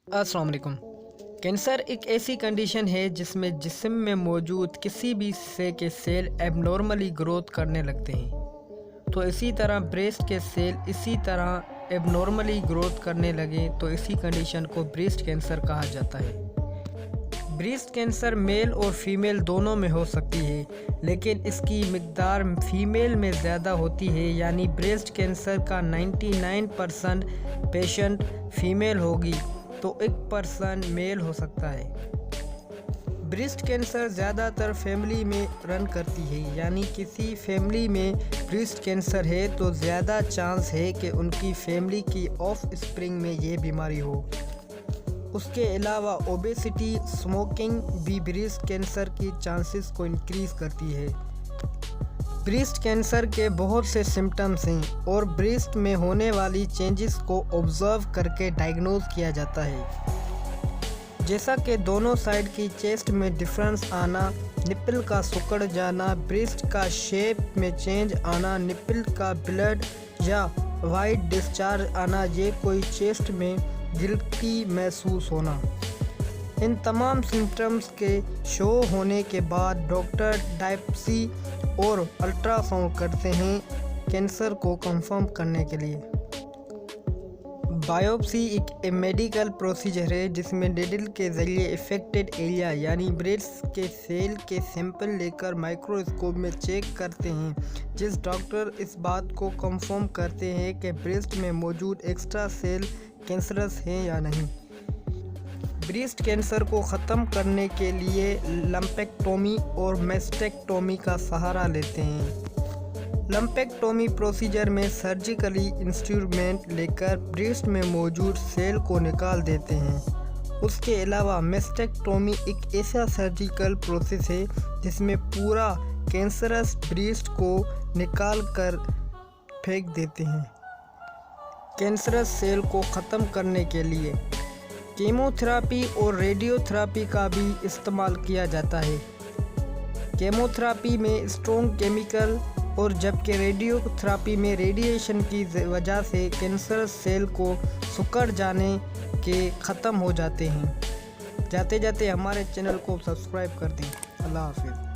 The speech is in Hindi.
अस्सलाम वालेकुम। कैंसर एक ऐसी कंडीशन है जिसमें जिस्म में मौजूद किसी भी हिस्से के सेल एबनॉर्मली ग्रोथ करने लगते हैं। तो इसी तरह ब्रेस्ट के सेल इसी तरह एबनॉर्मली ग्रोथ करने लगे तो इसी कंडीशन को ब्रेस्ट कैंसर कहा जाता है। ब्रेस्ट कैंसर मेल और फीमेल दोनों में हो सकती है, लेकिन इसकी मिकदार फीमेल में ज़्यादा होती है, यानी ब्रेस्ट कैंसर का 99% पेशेंट फीमेल होगी तो 1% मेल हो सकता है। ब्रेस्ट कैंसर ज़्यादातर फैमिली में रन करती है, यानी किसी फैमिली में ब्रेस्ट कैंसर है तो ज़्यादा चांस है कि उनकी फैमिली की ऑफ स्प्रिंग में ये बीमारी हो। उसके अलावा ओबेसिटी, स्मोकिंग भी ब्रेस्ट कैंसर की चांसेस को इंक्रीज़ करती है। ब्रेस्ट कैंसर के बहुत से सिम्टम्स हैं और ब्रेस्ट में होने वाली चेंजेस को ऑब्जर्व करके डायग्नोज किया जाता है, जैसा कि दोनों साइड की चेस्ट में डिफरेंस आना, निप्पल का सिकुड़ जाना, ब्रेस्ट का शेप में चेंज आना, निप्पल का ब्लड या वाइट डिस्चार्ज आना, ये कोई चेस्ट में गिल्टी महसूस होना। इन तमाम सिम्टम्स के शो होने के बाद डॉक्टर बायोप्सी और अल्ट्रासाउंड करते हैं कैंसर को कंफर्म करने के लिए। बायोप्सी एक मेडिकल प्रोसीजर है जिसमें निडल के ज़रिए इफेक्टेड एरिया यानी ब्रेस्ट के सेल के सैंपल लेकर माइक्रोस्कोप में चेक करते हैं, जिस डॉक्टर इस बात को कंफर्म करते हैं कि ब्रेस्ट में मौजूद एक्स्ट्रा सेल कैंसरस हैं या नहीं। ब्रेस्ट कैंसर को ख़त्म करने के लिए लम्पेक्टोमी और मैस्टेक्टोमी का सहारा लेते हैं। लम्पेक्टोमी प्रोसीजर में सर्जिकली इंस्ट्रूमेंट लेकर ब्रेस्ट में मौजूद सेल को निकाल देते हैं। उसके अलावा मैस्टेक्टोमी एक ऐसा सर्जिकल प्रोसेस है जिसमें पूरा कैंसरस ब्रेस्ट को निकाल कर फेंक देते हैं। कैंसरस सेल को ख़त्म करने के लिए कीमोथेरेपी और रेडियोथेरेपी का भी इस्तेमाल किया जाता है। कीमोथेरेपी में स्ट्रॉन्ग केमिकल और जबकि रेडियोथेरेपी में रेडिएशन की वजह से कैंसरस सेल को सिकुड़ जाने के ख़त्म हो जाते हैं। जाते जाते हमारे चैनल को सब्सक्राइब कर दें। अल्लाह हाफ़िज़।